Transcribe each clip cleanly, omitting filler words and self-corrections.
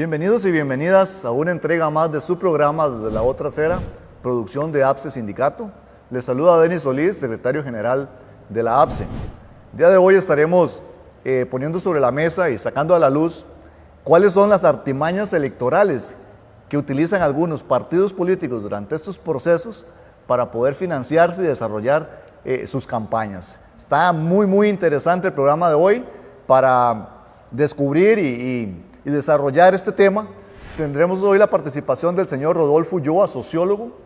Bienvenidos y bienvenidas a una entrega más de su programa Desde la Otra Acera, producción de APSE Sindicato. Les saluda Denis Solís, secretario general de la APSE. El día de hoy estaremos poniendo sobre la mesa y sacando a la luz cuáles son las artimañas electorales que utilizan algunos partidos políticos durante estos procesos para poder financiarse y desarrollar sus campañas. Está muy interesante el programa de hoy para descubrir y desarrollar este tema. Tendremos hoy la participación del señor Rodolfo Ulloa, sociólogo.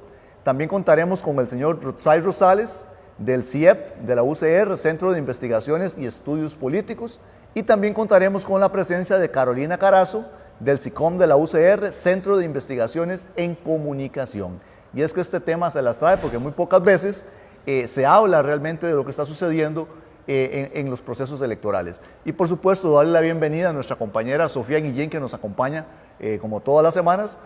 También contaremos con el señor Rotzai Rosales, del CIEP, de la UCR, Centro de Investigaciones y Estudios Políticos. Y también contaremos con la presencia de Carolina Carazo, del SICOM de la UCR, Centro de Investigaciones en Comunicación. Y es que este tema se las trae porque muy pocas veces se habla realmente de lo que está sucediendo en los procesos electorales. Y por supuesto, darle la bienvenida a nuestra compañera Sofía Guillén, que nos acompaña como todas las semanas.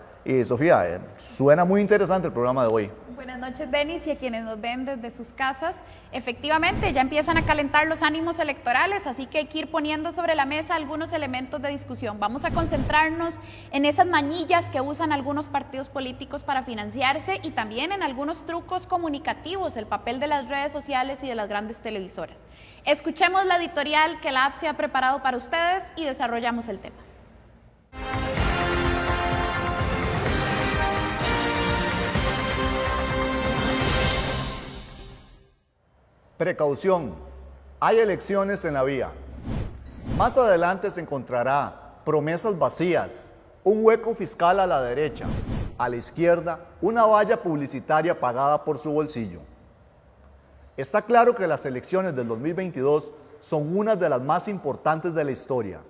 Sofía, suena muy interesante el programa de hoy. Buenas noches, Denis, y a quienes nos ven desde sus casas. Efectivamente, ya empiezan a calentar los ánimos electorales, así que hay que ir poniendo sobre la mesa algunos elementos de discusión. Vamos a concentrarnos en esas mañillas que usan algunos partidos políticos para financiarse y también en algunos trucos comunicativos, el papel de las redes sociales y de las grandes televisoras. Escuchemos la editorial que la APSE ha preparado para ustedes y desarrollamos el tema. Precaución, hay elecciones en la vía. Más adelante se encontrará promesas vacías, un hueco fiscal a la derecha, a la izquierda una valla publicitaria pagada por su bolsillo. Está claro que las elecciones del 2022 son una de las más importantes de la historia.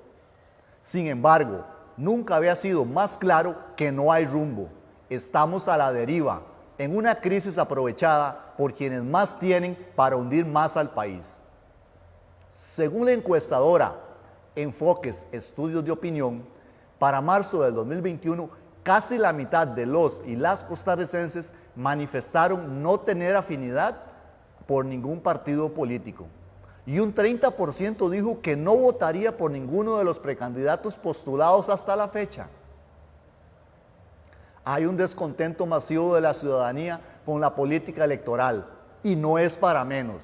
Sin embargo, nunca había sido más claro que no hay rumbo. Estamos a la deriva, en una crisis aprovechada por quienes más tienen para hundir más al país. Según la encuestadora Enfoques Estudios de Opinión, para marzo del 2021, casi la mitad de los y las costarricenses manifestaron no tener afinidad por ningún partido político. Y un 30% dijo que no votaría por ninguno de los precandidatos postulados hasta la fecha. Hay un descontento masivo de la ciudadanía con la política electoral y no es para menos.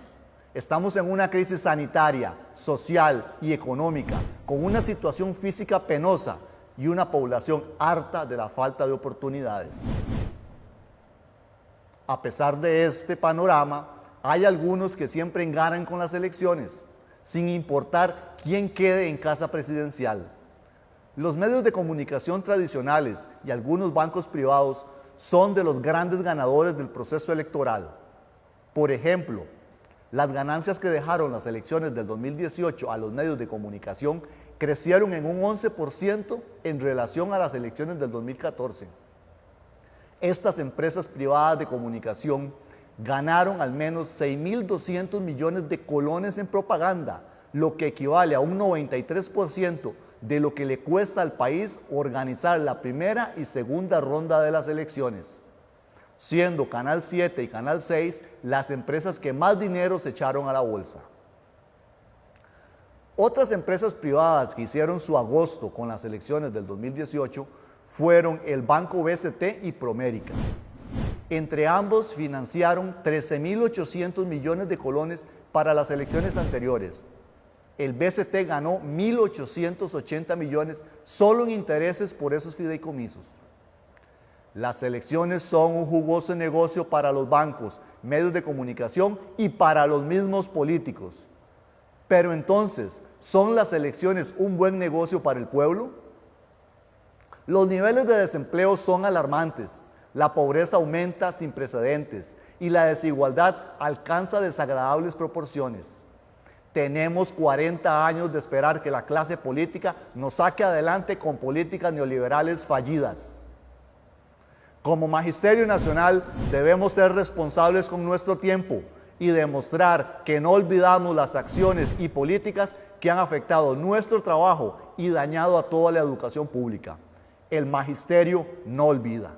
Estamos en una crisis sanitaria, social y económica, con una situación física penosa y una población harta de la falta de oportunidades. A pesar de este panorama, hay algunos que siempre enganan con las elecciones, sin importar quién quede en casa presidencial. Los medios de comunicación tradicionales y algunos bancos privados son de los grandes ganadores del proceso electoral. Por ejemplo, las ganancias que dejaron las elecciones del 2018 a los medios de comunicación crecieron en un 11% en relación a las elecciones del 2014. Estas empresas privadas de comunicación ganaron al menos 6.200 millones de colones en propaganda, lo que equivale a un 93% de lo que le cuesta al país organizar la primera y segunda ronda de las elecciones, siendo Canal 7 y Canal 6 las empresas que más dinero se echaron a la bolsa. Otras empresas privadas que hicieron su agosto con las elecciones del 2018 fueron el Banco BCT y Promérica. Entre ambos financiaron 13.800 millones de colones para las elecciones anteriores. El BCT ganó 1.880 millones solo en intereses por esos fideicomisos. Las elecciones son un jugoso negocio para los bancos, medios de comunicación y para los mismos políticos. Pero entonces, ¿son las elecciones un buen negocio para el pueblo? Los niveles de desempleo son alarmantes, la pobreza aumenta sin precedentes y la desigualdad alcanza desagradables proporciones. Tenemos 40 años de esperar que la clase política nos saque adelante con políticas neoliberales fallidas. Como Magisterio Nacional debemos ser responsables con nuestro tiempo y demostrar que no olvidamos las acciones y políticas que han afectado nuestro trabajo y dañado a toda la educación pública. El Magisterio no olvida.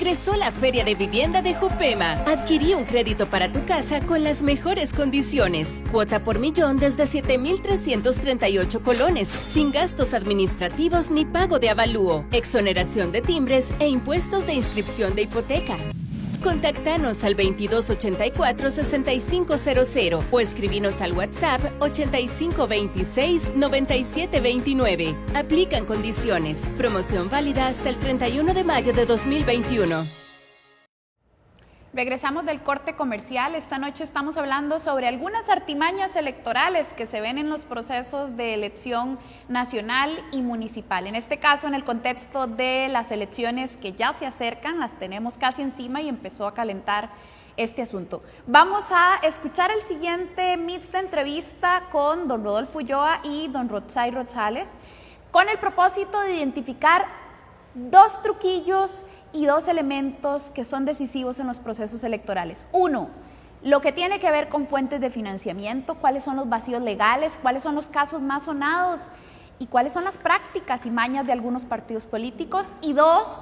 Regresó la Feria de Vivienda de Jupema. Adquirí un crédito para tu casa con las mejores condiciones. Cuota por millón desde 7,338 colones, sin gastos administrativos ni pago de avalúo, exoneración de timbres e impuestos de inscripción de hipoteca. Contactanos al 2284-6500 o escribinos al WhatsApp 8526-9729. Aplican condiciones. Promoción válida hasta el 31 de mayo de 2021. Regresamos del corte comercial. Esta noche estamos hablando sobre algunas artimañas electorales que se ven en los procesos de elección nacional y municipal. En este caso, en el contexto de las elecciones que ya se acercan, las tenemos casi encima y empezó a calentar este asunto. Vamos a escuchar el siguiente mix de entrevista con don Rodolfo Ulloa y don Rotzai Rosales, con el propósito de identificar dos truquillos y dos elementos que son decisivos en los procesos electorales. Uno, lo que tiene que ver con fuentes de financiamiento, cuáles son los vacíos legales, cuáles son los casos más sonados y cuáles son las prácticas y mañas de algunos partidos políticos. Y dos,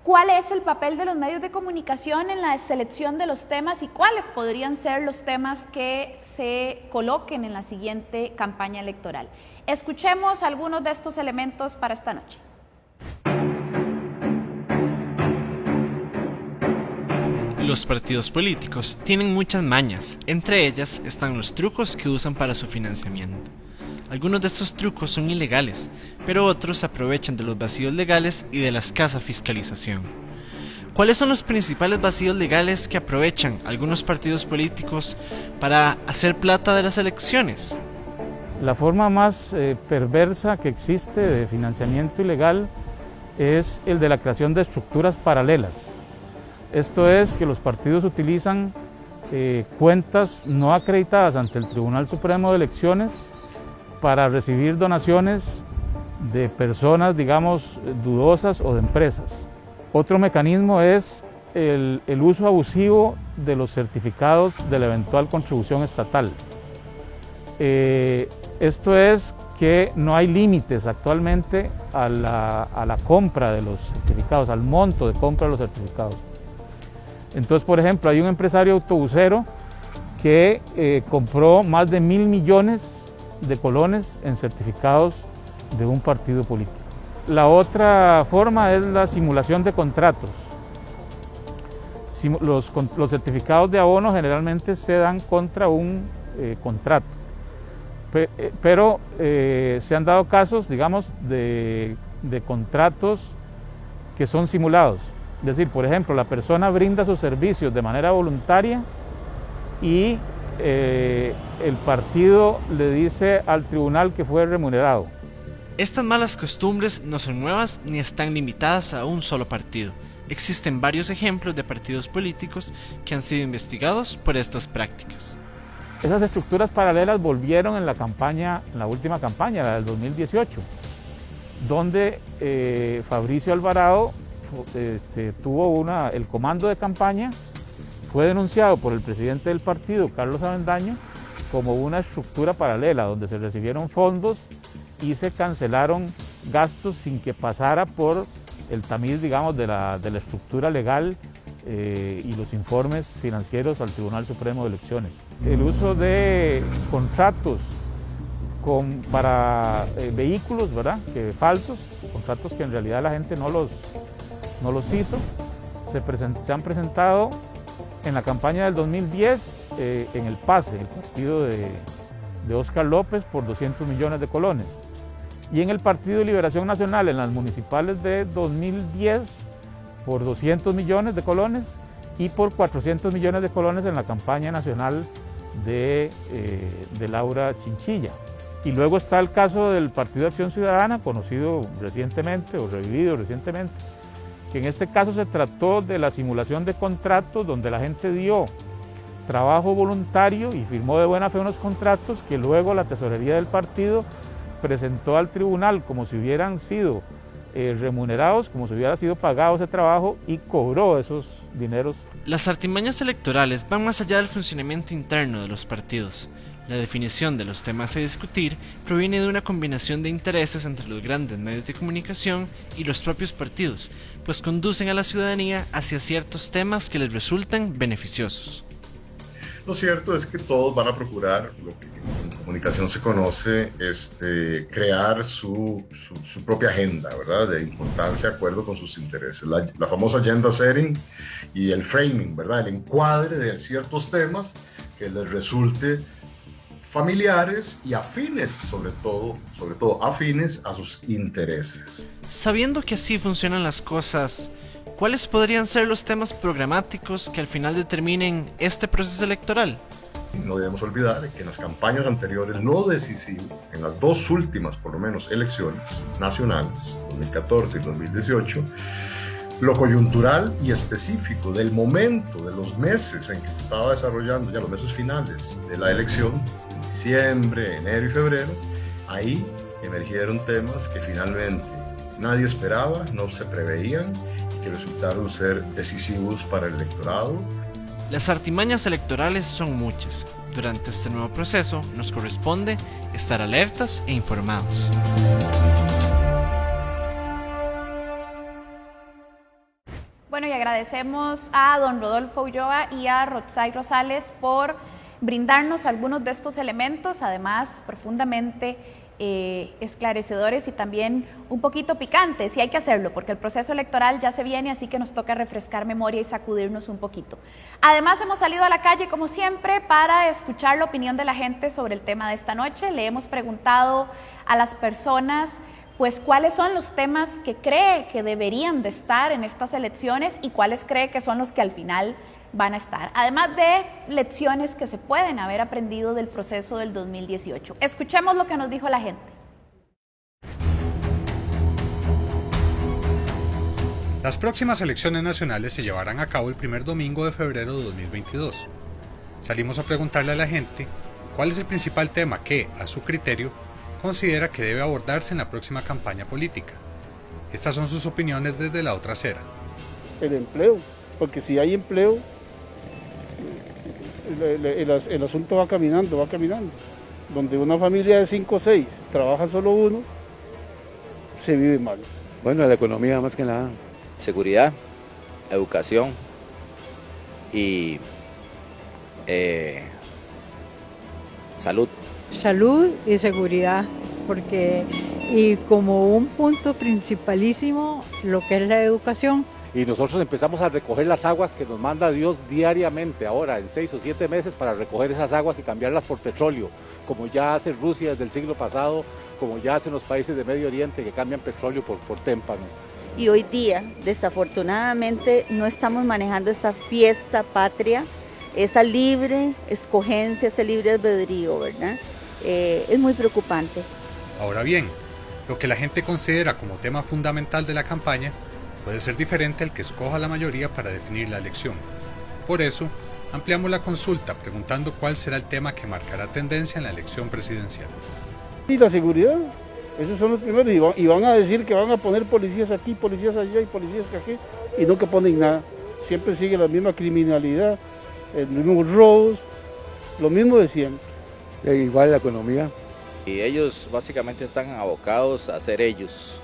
cuál es el papel de los medios de comunicación en la selección de los temas y cuáles podrían ser los temas que se coloquen en la siguiente campaña electoral. Escuchemos algunos de estos elementos para esta noche. Los partidos políticos tienen muchas mañas, entre ellas están los trucos que usan para su financiamiento. Algunos de estos trucos son ilegales, pero otros se aprovechan de los vacíos legales y de la escasa fiscalización. ¿Cuáles son los principales vacíos legales que aprovechan algunos partidos políticos para hacer plata de las elecciones? La forma más perversa que existe de financiamiento ilegal es el de la creación de estructuras paralelas. Esto es que los partidos utilizan cuentas no acreditadas ante el Tribunal Supremo de Elecciones para recibir donaciones de personas, digamos, dudosas o de empresas. Otro mecanismo es el uso abusivo de los certificados de la eventual contribución estatal. Esto es que no hay límites actualmente a la compra de los certificados, al monto de compra de los certificados. Entonces, por ejemplo, hay un empresario autobusero que compró más de 1.000 millones de colones en certificados de un partido político. La otra forma es la simulación de contratos. Los certificados de abono generalmente se dan contra un contrato, pero se han dado casos, digamos, de contratos que son simulados. Es decir, por ejemplo, la persona brinda sus servicios de manera voluntaria y el partido le dice al tribunal que fue remunerado. Estas malas costumbres no son nuevas ni están limitadas a un solo partido. Existen varios ejemplos de partidos políticos que han sido investigados por estas prácticas. Esas estructuras paralelas volvieron en la última campaña, la del 2018, donde Fabricio Alvarado tuvo el comando de campaña, fue denunciado por el presidente del partido, Carlos Avendaño, como una estructura paralela donde se recibieron fondos y se cancelaron gastos sin que pasara por el tamiz, digamos, de la estructura legal y los informes financieros al Tribunal Supremo de Elecciones. El uso de contratos para vehículos, ¿verdad?, falsos, contratos que en realidad la gente no los hizo, se han presentado en la campaña del 2010 en el PASE, el partido de Óscar López, por 200 millones de colones. Y en el Partido de Liberación Nacional, en las municipales de 2010, por 200 millones de colones y por 400 millones de colones en la campaña nacional de Laura Chinchilla. Y luego está el caso del Partido de Acción Ciudadana, conocido recientemente o revivido recientemente, que en este caso se trató de la simulación de contratos donde la gente dio trabajo voluntario y firmó de buena fe unos contratos que luego la tesorería del partido presentó al tribunal como si hubieran sido remunerados, como si hubiera sido pagado ese trabajo y cobró esos dineros. Las artimañas electorales van más allá del funcionamiento interno de los partidos. La definición de los temas a discutir proviene de una combinación de intereses entre los grandes medios de comunicación y los propios partidos, pues conducen a la ciudadanía hacia ciertos temas que les resultan beneficiosos. Lo cierto es que todos van a procurar lo que en comunicación se conoce, crear su propia agenda, ¿verdad? De importancia de acuerdo con sus intereses. La famosa agenda setting y el framing, ¿verdad? El encuadre de ciertos temas que les resulte familiares y afines, sobre todo afines a sus intereses. Sabiendo que así funcionan las cosas, ¿cuáles podrían ser los temas programáticos que al final determinen este proceso electoral? No debemos olvidar que en las campañas anteriores, no decisivas, en las dos últimas, por lo menos, elecciones nacionales, 2014 y 2018, lo coyuntural y específico del momento, de los meses en que se estaba desarrollando, ya los meses finales de la elección, diciembre, enero y febrero, ahí emergieron temas que finalmente nadie esperaba, no se preveían, que resultaron ser decisivos para el electorado. Las artimañas electorales son muchas. Durante este nuevo proceso nos corresponde estar alertas e informados. Bueno, y agradecemos a don Rodolfo Ulloa y a Roxay Rosales por brindarnos algunos de estos elementos, además profundamente esclarecedores y también un poquito picantes, y hay que hacerlo porque el proceso electoral ya se viene, así que nos toca refrescar memoria y sacudirnos un poquito. Además, hemos salido a la calle como siempre para escuchar la opinión de la gente sobre el tema de esta noche. Le hemos preguntado a las personas pues cuáles son los temas que cree que deberían de estar en estas elecciones y cuáles cree que son los que al final van a estar, además de lecciones que se pueden haber aprendido del proceso del 2018. Escuchemos lo que nos dijo la gente. Las próximas elecciones nacionales se llevarán a cabo el primer domingo de febrero de 2022. Salimos a preguntarle a la gente cuál es el principal tema que, a su criterio, considera que debe abordarse en la próxima campaña política. Estas son sus opiniones desde la otra acera. El empleo, porque si hay empleo, el asunto va caminando. Donde una familia de 5 o 6 trabaja solo uno, se vive mal. Bueno, la economía más que nada. Seguridad, educación y salud. Salud y seguridad, porque y como un punto principalísimo lo que es la educación. Y nosotros empezamos a recoger las aguas que nos manda Dios diariamente, ahora en 6 o 7 meses, para recoger esas aguas y cambiarlas por petróleo, como ya hace Rusia desde el siglo pasado, como ya hacen los países de Medio Oriente que cambian petróleo por témpanos. Y hoy día, desafortunadamente, no estamos manejando esa fiesta patria, esa libre escogencia, ese libre albedrío, ¿verdad? Es muy preocupante. Ahora bien, lo que la gente considera como tema fundamental de la campaña puede ser diferente al que escoja la mayoría para definir la elección. Por eso, ampliamos la consulta preguntando cuál será el tema que marcará tendencia en la elección presidencial. Y la seguridad, esos son los primeros, y van a decir que van a poner policías aquí, policías allá y policías aquí, y no que ponen nada. Siempre sigue la misma criminalidad, los mismos robos, lo mismo de siempre. Igual la economía. Y ellos básicamente están abocados a ser ellos.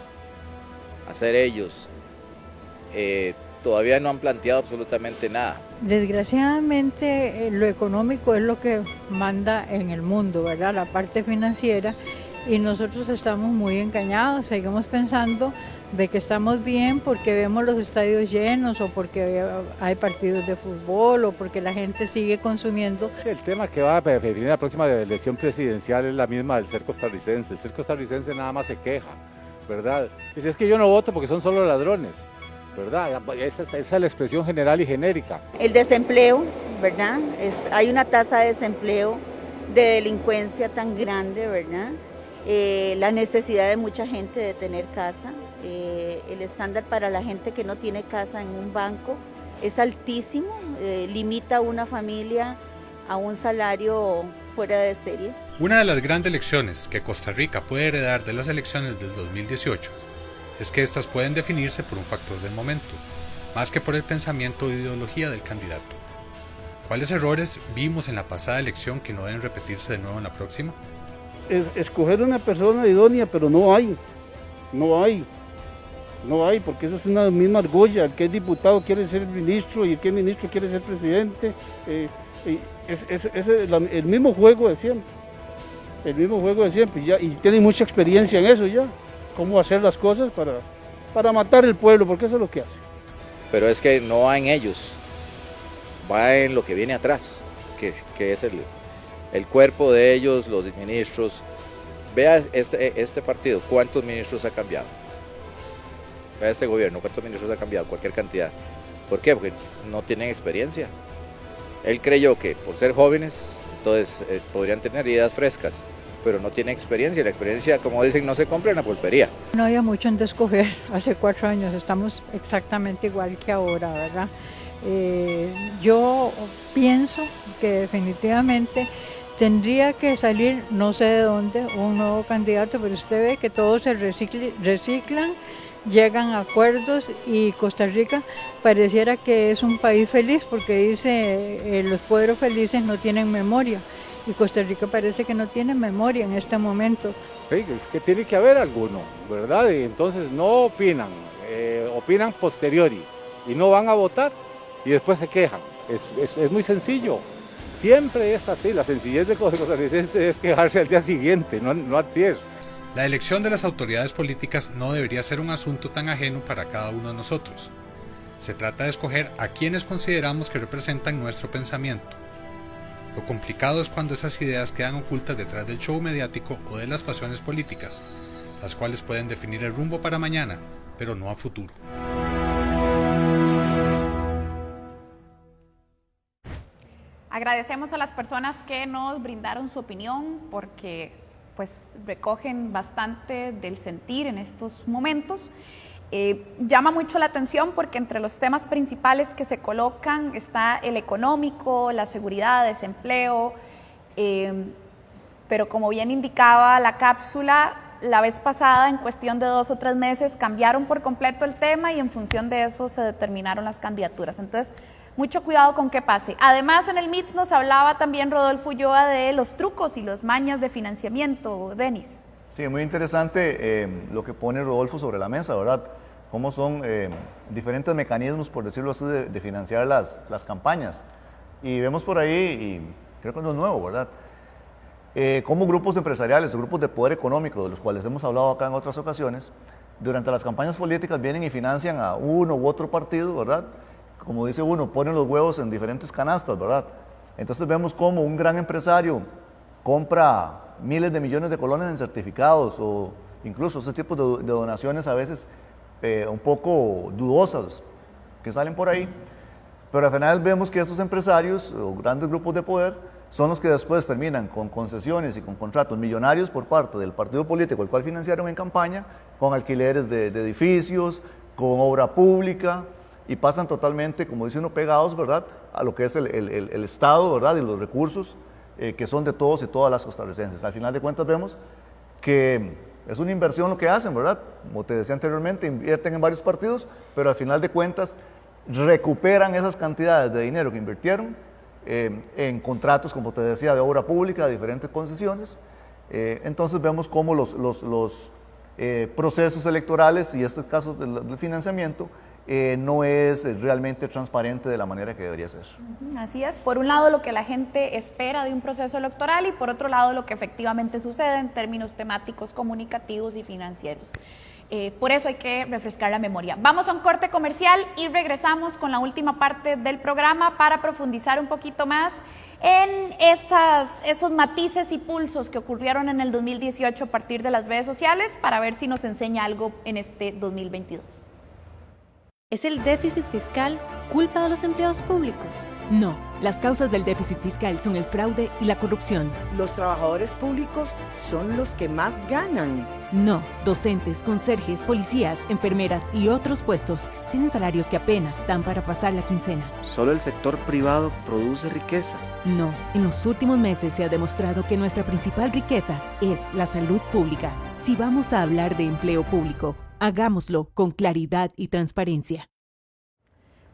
Todavía no han planteado absolutamente nada. Desgraciadamente lo económico es lo que manda en el mundo, ¿verdad? La parte financiera, y nosotros estamos muy engañados, seguimos pensando de que estamos bien porque vemos los estadios llenos o porque hay partidos de fútbol o porque la gente sigue consumiendo. El tema que va a definir la próxima elección presidencial es la misma del ser costarricense. El ser costarricense nada más se queja, ¿verdad? Dice, es que yo no voto porque son solo ladrones, ¿verdad? Esa es la expresión general y genérica. El desempleo, ¿verdad? Hay una tasa de desempleo, de delincuencia tan grande, ¿verdad? La necesidad de mucha gente de tener casa, el estándar para la gente que no tiene casa en un banco es altísimo, limita a una familia a un salario fuera de serie. Una de las grandes lecciones que Costa Rica puede heredar de las elecciones del 2018 es que estas pueden definirse por un factor del momento, más que por el pensamiento o ideología del candidato. ¿Cuáles errores vimos en la pasada elección que no deben repetirse de nuevo en la próxima? Escoger una persona idónea, pero no hay, porque esa es una misma argolla. El que es diputado quiere ser ministro y el que es ministro quiere ser presidente. Es el mismo juego de siempre, y tienen mucha experiencia en eso ya, cómo hacer las cosas para matar el pueblo, porque eso es lo que hace. Pero es que no va en ellos, va en lo que viene atrás, que es el cuerpo de ellos, los ministros. Vea este partido, ¿cuántos ministros ha cambiado? Vea este gobierno, ¿cuántos ministros ha cambiado? Cualquier cantidad. ¿Por qué? Porque no tienen experiencia. Él creyó que por ser jóvenes, entonces podrían tener ideas frescas, pero no tienen experiencia. La experiencia, como dicen, no se compra en la pulpería. No había mucho en de escoger. Hace 4 años estamos exactamente igual que ahora, ¿verdad? Yo pienso que definitivamente tendría que salir, no sé de dónde, un nuevo candidato, pero usted ve que todos se reciclan, llegan a acuerdos, y Costa Rica pareciera que es un país feliz, porque dice los pueblos felices no tienen memoria, y Costa Rica parece que no tiene memoria en este momento. Es que tiene que haber alguno, ¿verdad? Y entonces no opinan, opinan posteriori y no van a votar y después se quejan. Es muy sencillo. Siempre es así, la sencillez de costarricense es quejarse al día siguiente, no antier. La elección de las autoridades políticas no debería ser un asunto tan ajeno para cada uno de nosotros. Se trata de escoger a quienes consideramos que representan nuestro pensamiento. Lo complicado es cuando esas ideas quedan ocultas detrás del show mediático o de las pasiones políticas, las cuales pueden definir el rumbo para mañana, pero no a futuro. Agradecemos a las personas que nos brindaron su opinión, porque pues recogen bastante del sentir en estos momentos. Llama mucho la atención porque entre los temas principales que se colocan está el económico, la seguridad, desempleo, pero como bien indicaba la cápsula, la vez pasada, en cuestión de 2 o 3 meses, cambiaron por completo el tema y en función de eso se determinaron las candidaturas. Entonces, mucho cuidado con qué pase. Además, en el MITS nos hablaba también Rodolfo Ulloa de los trucos y las mañas de financiamiento. Denis. Sí, muy interesante lo que pone Rodolfo sobre la mesa, ¿verdad? Cómo son diferentes mecanismos, por decirlo así, de financiar las campañas. Y vemos por ahí, y creo que no es nuevo, ¿verdad? Cómo grupos empresariales o grupos de poder económico, de los cuales hemos hablado acá en otras ocasiones, durante las campañas políticas vienen y financian a uno u otro partido, ¿verdad? Como dice uno, ponen los huevos en diferentes canastas, ¿verdad? Entonces vemos cómo un gran empresario compra miles de millones de colones en certificados, o incluso ese tipo de donaciones a veces un poco dudosas que salen por ahí, pero al final vemos que esos empresarios o grandes grupos de poder son los que después terminan con concesiones y con contratos millonarios por parte del partido político el cual financiaron en campaña, con alquileres de edificios, con obra pública, y pasan totalmente, como dice uno, pegados, ¿verdad?, a lo que es el Estado, ¿verdad?, y los recursos que son de todos y todas las costarricenses. Al final de cuentas vemos que es una inversión lo que hacen, ¿verdad? Como te decía anteriormente, invierten en varios partidos, pero al final de cuentas recuperan esas cantidades de dinero que invirtieron en contratos, como te decía, de obra pública, de diferentes concesiones. Entonces vemos cómo los procesos electorales y estos casos del financiamiento no es realmente transparente de la manera que debería ser. Así es, por un lado lo que la gente espera de un proceso electoral y por otro lado lo que efectivamente sucede en términos temáticos, comunicativos y financieros. Por eso hay que refrescar la memoria. Vamos a un corte comercial y regresamos con la última parte del programa para profundizar un poquito más en esos matices y pulsos que ocurrieron en el 2018 a partir de las redes sociales, para ver si nos enseña algo en este 2022. ¿Es el déficit fiscal culpa de los empleados públicos? No, las causas del déficit fiscal son el fraude y la corrupción. Los trabajadores públicos son los que más ganan. No, docentes, conserjes, policías, enfermeras y otros puestos tienen salarios que apenas dan para pasar la quincena. Solo el sector privado produce riqueza. No, en los últimos meses se ha demostrado que nuestra principal riqueza es la salud pública. Si vamos a hablar de empleo público, hagámoslo con claridad y transparencia.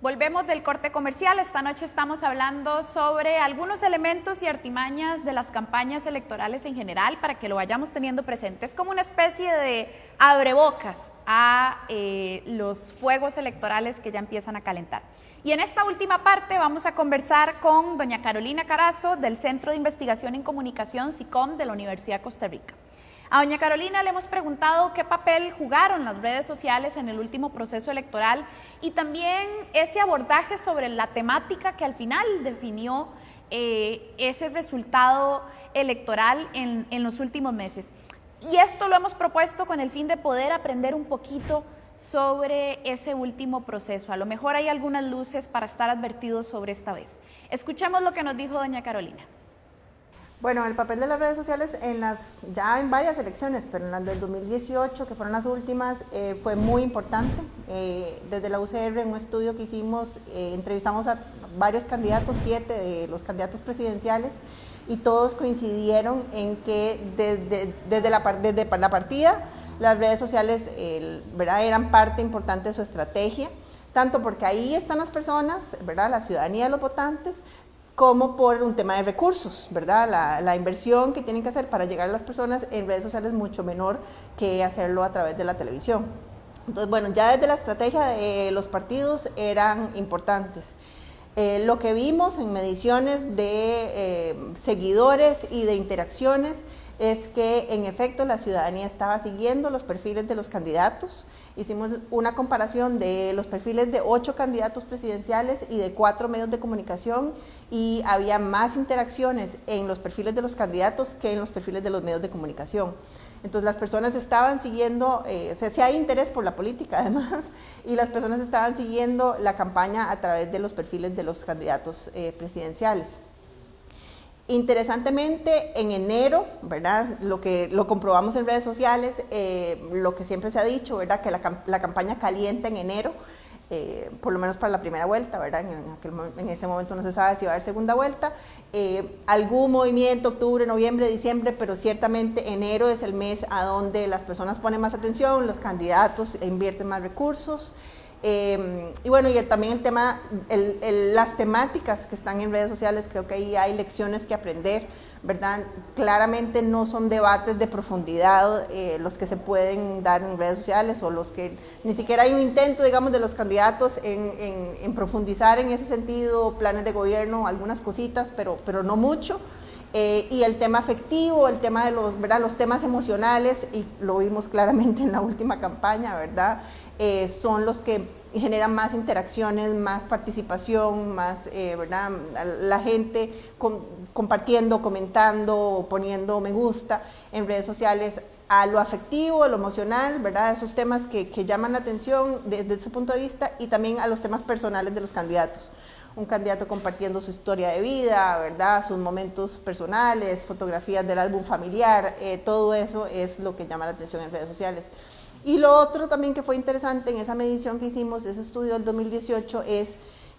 Volvemos del corte comercial. Esta noche estamos hablando sobre algunos elementos y artimañas de las campañas electorales en general para que lo vayamos teniendo presente. Es como una especie de abrebocas a los fuegos electorales que ya empiezan a calentar. Y en esta última parte vamos a conversar con doña Carolina Carazo del Centro de Investigación en Comunicación SICOM de la Universidad de Costa Rica. A doña Carolina le hemos preguntado qué papel jugaron las redes sociales en el último proceso electoral y también ese abordaje sobre la temática que al final definió ese resultado electoral en los últimos meses. Y esto lo hemos propuesto con el fin de poder aprender un poquito sobre ese último proceso. A lo mejor hay algunas luces para estar advertidos sobre esta vez. Escuchemos lo que nos dijo doña Carolina. Bueno, el papel de las redes sociales ya en varias elecciones, pero en las del 2018, que fueron las últimas, fue muy importante. Desde la UCR, en un estudio que hicimos, entrevistamos a varios candidatos, 7 de los candidatos presidenciales, y todos coincidieron en que desde la partida, las redes sociales eran parte importante de su estrategia, tanto porque ahí están las personas, ¿verdad?, la ciudadanía de los votantes, como por un tema de recursos, ¿verdad? La inversión que tienen que hacer para llegar a las personas en redes sociales es mucho menor que hacerlo a través de la televisión. Entonces, bueno, ya desde la estrategia de los partidos eran importantes. Lo que vimos en mediciones de seguidores y de interacciones es que en efecto la ciudadanía estaba siguiendo los perfiles de los candidatos. Hicimos una comparación de los perfiles de 8 candidatos presidenciales y de 4 medios de comunicación y había más interacciones en los perfiles de los candidatos que en los perfiles de los medios de comunicación. Entonces las personas estaban siguiendo, o sea, sí hay interés por la política además, y las personas estaban siguiendo la campaña a través de los perfiles de los candidatos presidenciales. Interesantemente, en enero, ¿verdad?, lo comprobamos en redes sociales, lo que siempre se ha dicho, ¿verdad?, que la campaña calienta en enero, por lo menos para la primera vuelta, ¿verdad?, en ese momento no se sabe si va a haber segunda vuelta, algún movimiento, octubre, noviembre, diciembre, pero ciertamente enero es el mes a donde las personas ponen más atención, los candidatos invierten más recursos. Y bueno, y también el tema, las temáticas que están en redes sociales, creo que ahí hay lecciones que aprender, ¿verdad? Claramente no son debates de profundidad los que se pueden dar en redes sociales o los que ni siquiera hay un intento, digamos, de los candidatos en profundizar en ese sentido, planes de gobierno, algunas cositas, pero no mucho. Y el tema afectivo, el tema de los temas emocionales, y lo vimos claramente en la última campaña, ¿verdad? Son los que generan más interacciones, más participación, más, ¿verdad?, la gente compartiendo, comentando, poniendo me gusta en redes sociales a lo afectivo, a lo emocional, ¿verdad?, esos temas que llaman la atención desde ese punto de vista, y también a los temas personales de los candidatos. Un candidato compartiendo su historia de vida, ¿verdad?, sus momentos personales, fotografías del álbum familiar, todo eso es lo que llama la atención en redes sociales. Y lo otro también que fue interesante en esa medición que hicimos, ese estudio del 2018, es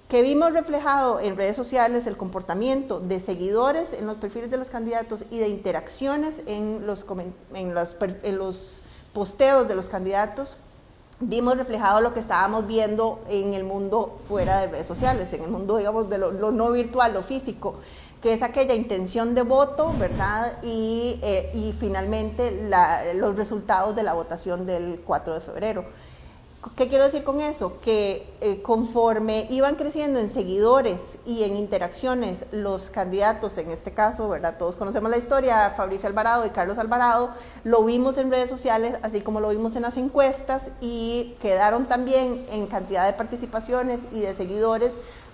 que vimos reflejado en redes sociales el comportamiento de seguidores en los perfiles de los candidatos y de interacciones en los posteos de los candidatos. Vimos reflejado lo que estábamos viendo en el mundo fuera de redes sociales, en el mundo, digamos, de lo no virtual, lo físico, que es aquella intención de voto, ¿verdad? Y finalmente los resultados de la votación del 4 de febrero. ¿Qué quiero decir con eso? Que conforme iban creciendo en seguidores y en interacciones los candidatos, en este caso, ¿verdad?, todos conocemos la historia, Fabricio Alvarado y Carlos Alvarado, lo vimos en redes sociales, así como lo vimos en las encuestas, y quedaron también en cantidad de participaciones y de seguidores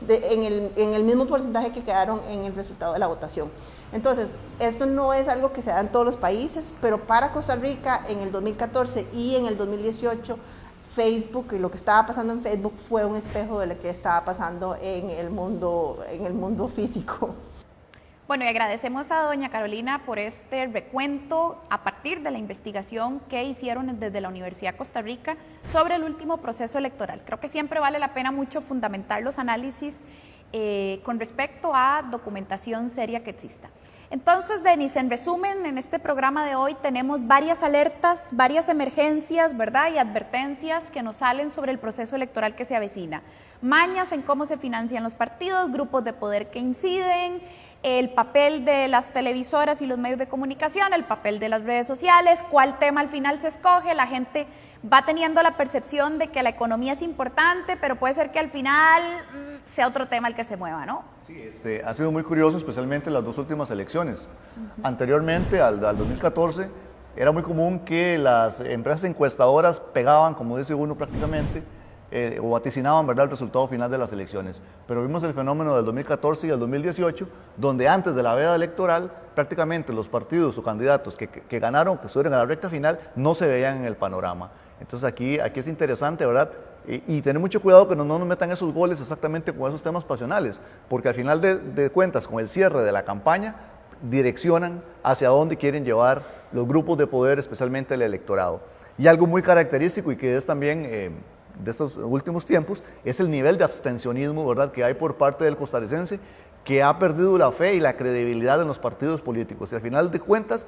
en el mismo porcentaje que quedaron en el resultado de la votación. Entonces, esto no es algo que se da en todos los países, pero para Costa Rica en el 2014 y en el 2018, Facebook y lo que estaba pasando en Facebook fue un espejo de lo que estaba pasando en el mundo físico. Bueno, y agradecemos a doña Carolina por este recuento a partir de la investigación que hicieron desde la Universidad de Costa Rica sobre el último proceso electoral. Creo que siempre vale la pena mucho fundamentar los análisis con respecto a documentación seria que exista. Entonces, Denis, en resumen, en este programa de hoy tenemos varias alertas, varias emergencias, ¿verdad?, y advertencias que nos salen sobre el proceso electoral que se avecina. mañas en cómo se financian los partidos, grupos de poder que inciden, el papel de las televisoras y los medios de comunicación, el papel de las redes sociales, cuál tema al final se escoge. La gente va teniendo la percepción de que la economía es importante, pero puede ser que al final sea otro tema el que se mueva, ¿no? Sí, ha sido muy curioso, especialmente las dos últimas elecciones. Anteriormente, al 2014, era muy común que las empresas encuestadoras pegaban, como dice uno prácticamente, o vaticinaban, ¿verdad?, el resultado final de las elecciones. Pero vimos el fenómeno del 2014 y del 2018, donde antes de la veda electoral, prácticamente los partidos o candidatos que ganaron, que estuvieron a la recta final, no se veían en el panorama. Entonces aquí es interesante, ¿verdad? Y tener mucho cuidado que no nos metan esos goles exactamente con esos temas pasionales, porque al final de cuentas, con el cierre de la campaña, direccionan hacia dónde quieren llevar los grupos de poder, especialmente el electorado. Y algo muy característico y que es también de estos últimos tiempos, es el nivel de abstencionismo, ¿verdad?, que hay por parte del costarricense, que ha perdido la fe y la credibilidad en los partidos políticos. Y al final de cuentas,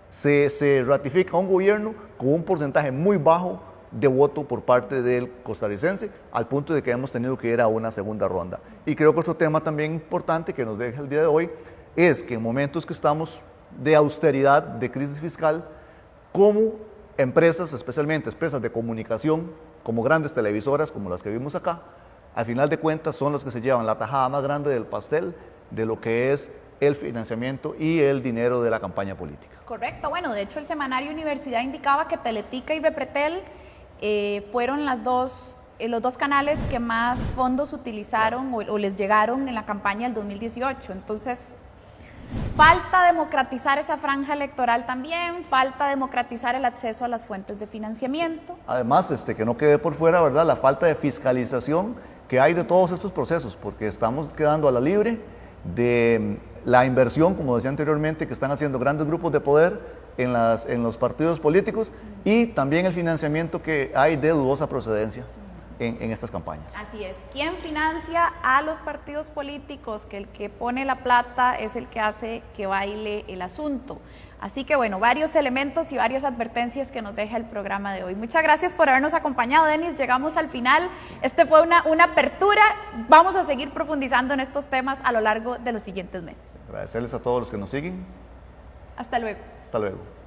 se ratifica un gobierno con un porcentaje muy bajo de voto por parte del costarricense, al punto de que hemos tenido que ir a una segunda ronda. Y creo que otro tema también importante que nos deja el día de hoy es que en momentos que estamos de austeridad, de crisis fiscal, como empresas, especialmente empresas de comunicación, como grandes televisoras, como las que vimos acá, al final de cuentas son las que se llevan la tajada más grande del pastel de lo que es el financiamiento y el dinero de la campaña política. Correcto, bueno, de hecho el semanario Universidad indicaba que Teletica y Repretel fueron los dos canales que más fondos utilizaron o les llegaron en la campaña del 2018. Entonces, falta democratizar esa franja electoral también, falta democratizar el acceso a las fuentes de financiamiento. Además, que no quede por fuera, ¿verdad?, la falta de fiscalización que hay de todos estos procesos, porque estamos quedando a la libre de la inversión, como decía anteriormente, que están haciendo grandes grupos de poder en los partidos políticos, y también el financiamiento que hay de dudosa procedencia en estas campañas. Así es. ¿Quién financia a los partidos políticos? Que el que pone la plata es el que hace que baile el asunto. Así que bueno, varios elementos y varias advertencias que nos deja el programa de hoy. Muchas gracias por habernos acompañado, Denis. Llegamos al final. Fue una apertura. Vamos a seguir profundizando en estos temas a lo largo de los siguientes meses. Agradecerles a todos los que nos siguen. Hasta luego. Hasta luego.